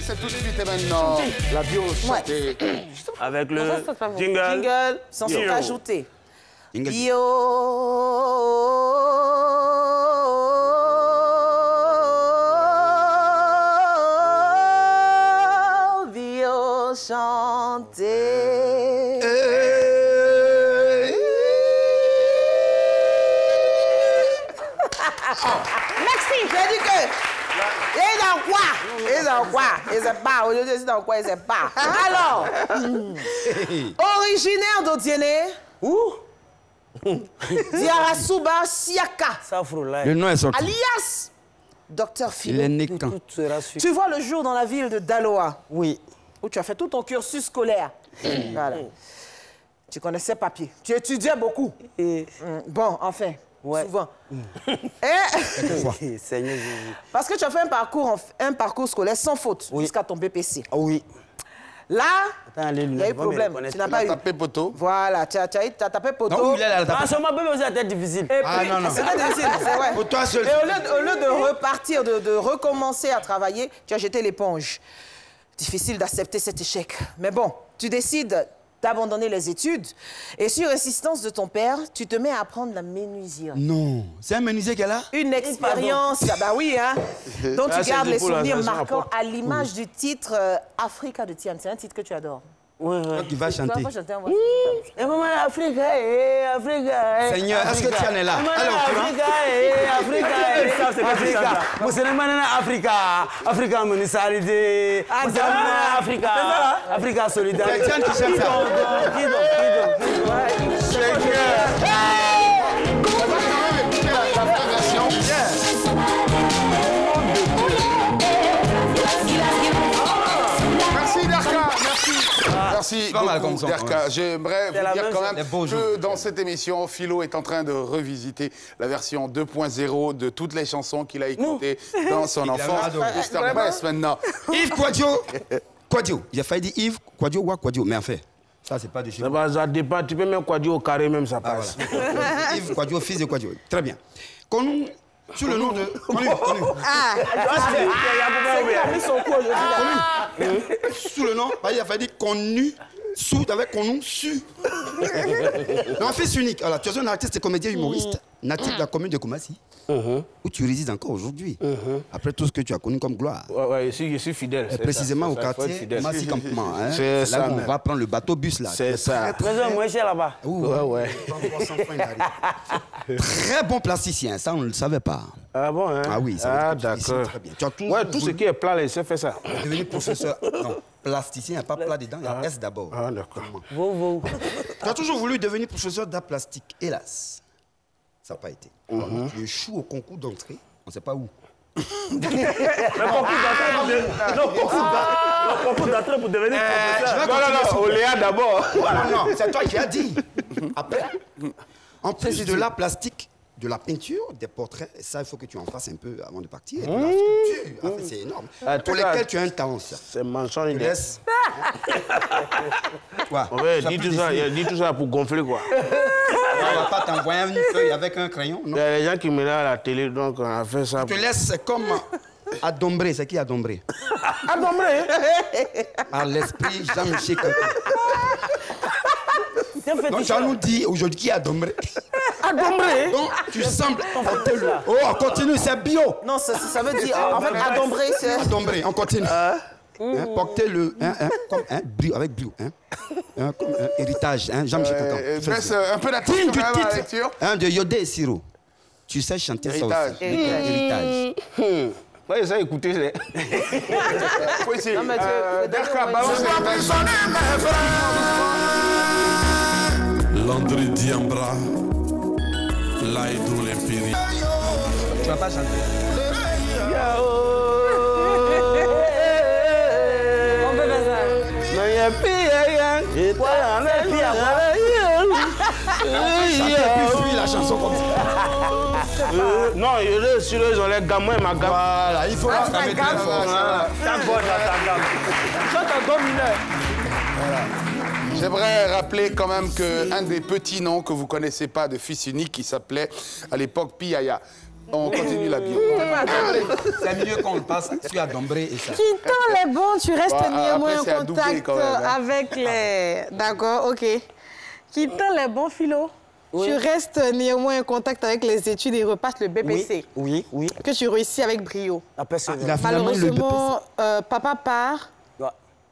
c'est tout de suite et maintenant. La bio chantée. Avec le jingle. Jingle, sans se rajouter. Bio. Bio chantée. Merci. J'ai dit que... Et dans quoi? Et dans quoi? Et c'est pas. Aujourd'hui, c'est dans quoi? Et c'est pas. Alors, originaire d'Odiéné. Où? Diarasuba Siaka. Le nom est sorti. Alias Docteur Philo. Il est né quand? Tu vois le jour dans la ville de Daloa. Oui. Où tu as fait tout ton cursus scolaire. Voilà. Tu connaissais papier. Tu étudiais beaucoup. Bon, enfin. Ouais. Souvent. Seigneur Jésus. Parce que tu as fait un parcours scolaire sans faute jusqu'à ton BPC. Oui. Là, il y a eu problème. Tu n'as pas eu. tapé poteau. Voilà, tu as tapé poteau. Non, il a tapé. Ah, seulement bébé aussi a été difficile. Ah non, non. C'était difficile, c'est vrai. Pour toi seul. Et au lieu de repartir, de recommencer à travailler, tu as jeté l'éponge. Difficile d'accepter cet échec. Mais bon, tu décides d'abandonner les études et sur insistance de ton père, tu te mets à apprendre la menuiserie. Non, c'est un menuisier qu'elle a? Une expérience, bah oui, hein. Donc tu gardes les souvenirs marquants à l'image du titre Africa de Tian. C'est un titre que tu adores. Oui, oui. Tu vas chanter. Tu vas chanter en voix. Et maman, Africa, Africa. Seigneur, est-ce que Tian est là? Alors, Africa, Africa. Musulmane Africa. Africa, municipalité. Africa. Africa, solidarité. C'est Tian qui chante ça. On va quand même écouter la vraie version. Merci Derka, merci. Merci beaucoup Derka. J'aimerais vous dire quand même que dans cette émission, Philo est en train de revisiter la version 2.0 de toutes les chansons qu'il a écoutées dans son enfance. Mr. Best maintenant. Yves Quadio. J'ai failli dire Yves Quadio ou Quadio, mais en fait, ça c'est pas de chez moi. Ça dépend, tu peux même Quadio au carré, même ça passe. Voilà. Yves Quadio, fils de Quadio. Très bien. Connu sous le nom de... Connu. Sous le nom, il a fallu dire connu, sous, avec connu, su. Un fils unique. Alors, tu es un artiste et comédien humoriste, natif de la commune de Koumassi, où tu résides encore aujourd'hui, après tout ce que tu as connu comme gloire. Ouais, je suis fidèle. Et précisément au quartier Koumassi Campement. Hein. C'est là ça, où on va prendre le bateau-bus là. C'est ça. Très moins cher là-bas. Ouais. Très bon plasticien, ça on ne le savait pas. Ah bon, hein? Ah oui, ça d'accord. Très bien. Tu as Ouais, tout ce qui est plat, il sait faire ça. Devenir professeur. Non, plasticien, il n'y a pas plat dedans, il y a S d'abord. Ah, d'accord. Tu as toujours voulu devenir professeur d'art plastique. Hélas, ça n'a pas été. Tu échoues au concours d'entrée, on ne sait pas où. Le concours d'entrée pour devenir professeur. Non, au Léa d'abord. Non, c'est toi qui as dit. Après, en plus de l'art plastique, de la peinture, des portraits, et ça, il faut que tu en fasses un peu avant de partir. Et de la sculpture, en fait, c'est énorme. Pour lesquels tu as un talent, ça. C'est mensonge. Laisse. Quoi? Dis tout ça pour gonfler, quoi. On ne va pas t'envoyer une feuille avec un crayon, non? Il y a les gens qui me regardent à la télé, donc on a fait ça. Je te laisse, c'est comme Adombré. C'est qui Adombré? Adombré? Par l'esprit Jean-Michel Kankou. Donc, tu vas nous dire aujourd'hui qui est Adombré. Adombré? Donc, tu sembles porter le... Oh, on continue, c'est bio. Non, ça veut dire... En fait, Adombré, c'est... Adombré, on continue. Porter le... comme brio, avec brio. Comme héritage, Jean-Michel Kankou. Baisse un peu d'attention quand même à la lecture. De Yodé et Siro. Tu sais chanter ça aussi. Héritage. Ouais, ça, écoutez, c'est... Faut essayer. Non, mais Derka, balance Landry Diambra, Laïdou l'Empire. Tu vas pas chanter. On peut faire Puis la chanson comme ça. Non, sur eux, ils ont les gamins, ma gamme. Voilà, il faut la mettre très fort. Ta bonne, ta gamme. Chante un do mineur. J'aimerais rappeler quand même qu'un des petits noms que vous ne connaissez pas de fils unique qui s'appelait à l'époque Piaya. On continue la bio. C'est mieux qu'on passe sur Adombré et ça. Quittant les bons, tu restes néanmoins en contact avec les... D'accord, ok. Quittant les bons, Philo, tu restes néanmoins en contact avec les études et repasses le BPC. Oui. Que tu réussis avec brio. Malheureusement, papa part.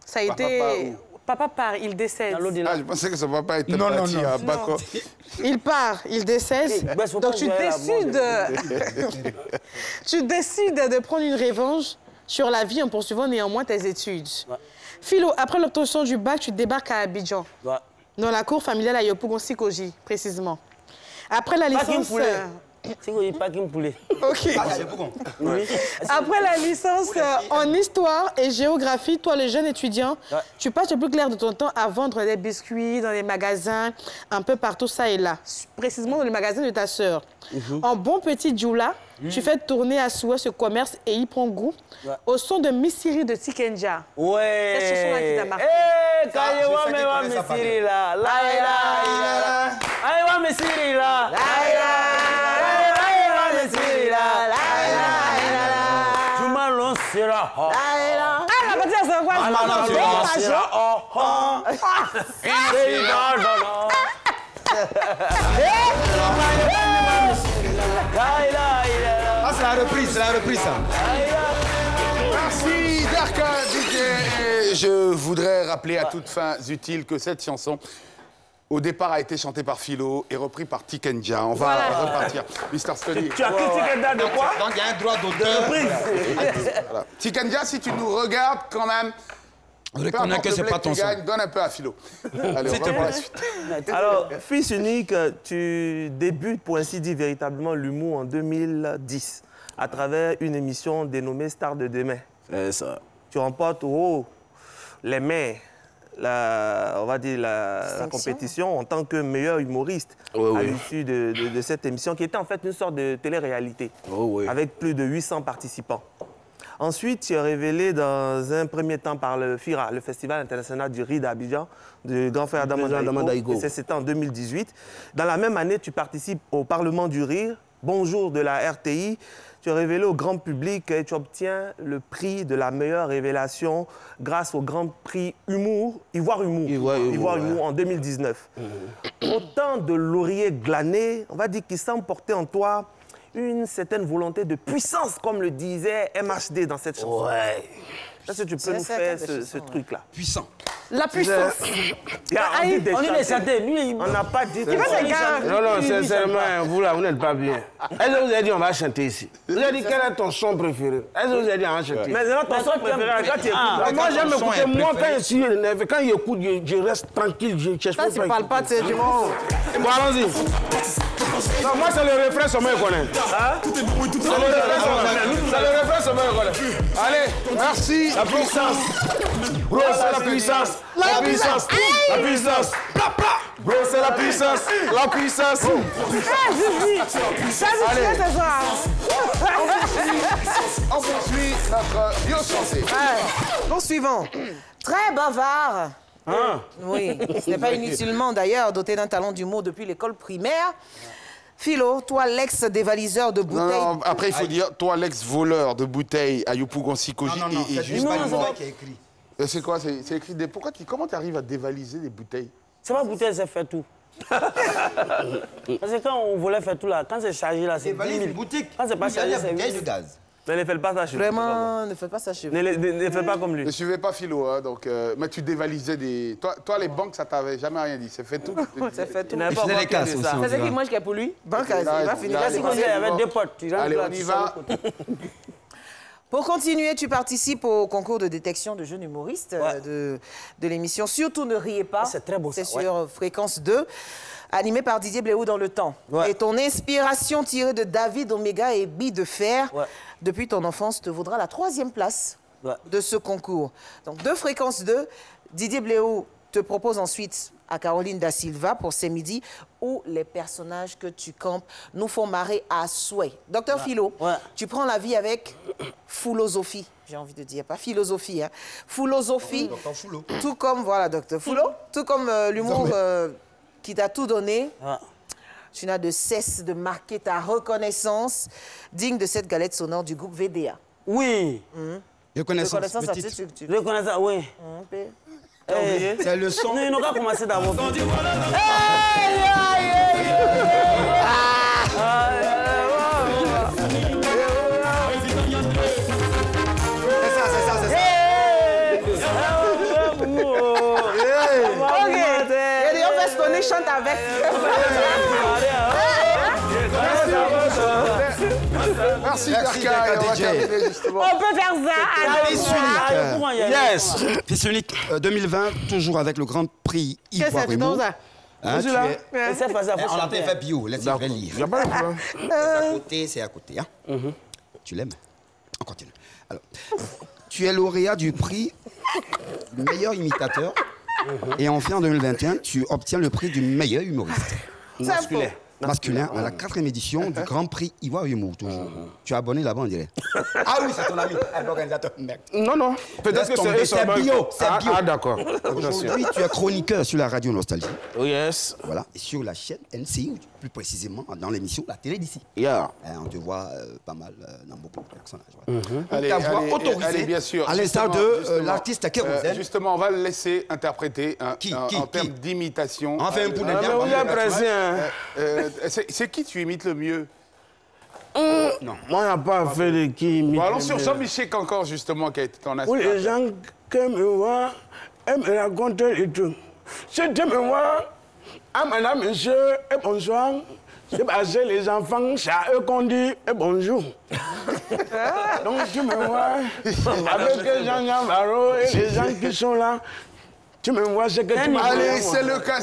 Ça a été... Papa part, il décède. Ah, je pensais que son papa était parti à Bako. Il part, il décède. Donc tu décides de prendre une revanche sur la vie en poursuivant néanmoins tes études. Philo, après l'obtention du bac, tu débarques à Abidjan. Dans la cour familiale à Yopougon-Sikoji, précisément. Après la licence... Pas qu'il me poulet. OK. Après la licence en histoire et géographie, toi, le jeune étudiant, tu passes le plus clair de ton temps à vendre des biscuits dans les magasins, un peu partout, ça et là. Précisément dans le magasin de ta sœur. En bon petit djoula, tu fais tourner à souhait ce commerce et y prends goût au son de Missiri de Tikenja. Ouais. Cette chanson-là qui t'a marqué. Eh, Kayewa Missiri là. Laïla. Aïwa Missiri là. Laïla. Ah, la petite, c'est c'est la reprise, ça. Merci, Darka DJ. Je voudrais rappeler à toutes fins utiles que cette chanson, au départ, a été chantée par Philo et repris par Tikenja. On va repartir. Mr. Stony. Tu as qui Tikenja de quoi? Donc, il y a un droit d'auteur. Voilà. Tikenja, si tu nous regardes quand même, on reconnaît que c'est pas ton son. Donne un peu à Philo. Allez, on va voir la suite. Alors, Fils unique, tu débutes, pour ainsi dire, véritablement l'humour en 2010 à travers une émission dénommée Star de demain. C'est ça. Tu remportes les mains. On va dire la compétition en tant que meilleur humoriste à l'issue de cette émission qui était en fait une sorte de télé-réalité avec plus de 800 participants. Ensuite, tu es révélé dans un premier temps par le FIRA, le Festival international du riz d'Abidjan, du grand frère Adama Daïgo. C'était en 2018. Dans la même année, tu participes au Parlement du rire, Bonjour de la RTI. Tu es révélé au grand public et tu obtiens le prix de la meilleure révélation grâce au Grand Prix Humour, Ivoire Humour en 2019. Autant de lauriers glanés, on va dire, qui semblent porter en toi une certaine volonté de puissance, comme le disait MHD dans cette chanson. Est-ce que tu peux nous faire ce truc-là? Puissant. La puissance. On est certain. Lui, on n'a pas dit... Non, sincèrement, vous là, vous n'êtes pas bien. Est-ce que vous avez dit on va chanter ici? Vous avez dit quel est ton son préféré? Est-ce que vous avez dit on va chanter? Mais non, ton son préféré, quand tu écoutes... Moi, j'aime écouter. Moi, quand je suis énervé, quand j'écoute, je reste tranquille, je cherche pas. Ça, tu parles pas de du monde. Bon, allons-y. Non, moi, c'est le refrain sur moi, je connais. C'est le refrain sur moi, je connais. Allez, merci. La puissance. Bro, c'est la puissance. La puissance. La puissance. Bro, c'est la puissance. La puissance. Allez. On poursuit notre bio chanté. Poursuivons. Très bavard. Oui, ce n'est pas inutilement d'ailleurs doté d'un talent d'humour depuis l'école primaire. Philo, toi l'ex-dévaliseur de bouteilles... Non, après il faut dire, toi l'ex-voleur de bouteilles à Yopougon-Sikoji et juste pas moi qui a écrit. C'est quoi? C'est écrit des... Comment tu arrives à dévaliser des bouteilles? C'est pas bouteille, c'est fait tout. Parce que quand on voulait faire tout là, quand c'est chargé là, c'est 10 000. Boutique. Quand c'est pas chargé, c'est 8 000. de gaz. Mais ne faites pas ça chez vous. Vraiment, ne faites pas ça chez vous. Ne faites pas comme lui. Ne suivez pas Philo, hein, donc, mais tu dévalisais des... Toi, les banques, ça t'avait jamais rien dit. C'est fait tout. C'est fait tout. Il pas les casses aussi. C'est ça qui mange qui est pour lui. Banque, il va finir. Il y avait deux potes. Allez, on y va. Pour continuer, tu participes au concours de détection de jeunes humoristes de l'émission Surtout ne riez pas. C'est très beau ça. C'est sur Fréquence 2, animé par Didier Bléou dans le temps. Et ton inspiration tirée de David Omega et Bi de Fer, depuis ton enfance, te vaudra la 3e place de ce concours. Donc, de Fréquence 2, Didier Bléou te propose ensuite à Caroline Da Silva pour ces midis où les personnages que tu campes nous font marrer à souhait. Docteur Philo, tu prends la vie avec philosophie, j'ai envie de dire, pas philosophie, hein. Philosophie, tout comme, voilà, docteur Philo, tout comme l'humour qui t'a tout donné. Tu n'as de cesse de marquer ta reconnaissance digne de cette galette sonore du groupe VDA. Oui. Reconnaissance, Reconnaissance, oui. C'est le son. Non, ils n'ont qu'à commencer d'abord. Tony chante avec. Merci Berka. On peut faire ça. Yes. Fils unique 2020, toujours avec le Grand Prix Ivoire Humour. Hein, tu es... On a fait bio, laisse-moi lire. C'est à côté, c'est à côté. Hein? Tu l'aimes? On continue. Alors, tu es lauréat du prix meilleur imitateur. Et enfin, en 2021, tu obtiens le prix du meilleur humoriste. Masculin à la 4e édition du Grand Prix Ivoire Humour, toujours. Tu es abonné là-bas, on dirait. Ah oui, c'est ton ami, l'organisateur. Non, non. Peut-être que c'est bio. Ah, d'accord. Aujourd'hui, tu es chroniqueur sur la radio Nostalgie. Oh, yes. Voilà, et sur la chaîne NCI, plus précisément dans l'émission La Télé d'ici. Yeah. On te voit pas mal dans beaucoup de personnages. Allez, ta voix autorisée, bien sûr, à l'instar de l'artiste Kérosène. Justement, on va le laisser interpréter en termes d'imitation. Enfin, un poulet. C'est qui tu imites le mieux? Non. Moi, je n'ai pas fait de qui imite. Bon, allons sur Jean-Michel encore, justement, qui a été ton assistant. Les gens qui me voient aiment raconter et tout. Si tu me vois, madame, monsieur, et bonsoir. C'est parce que les enfants, c'est à eux qu'on dit et bonjour. Donc, tu me vois avec Jean-Jean Barreau et les gens qui sont là. Tu me vois ce que tu me vois. Allez, c'est le cas.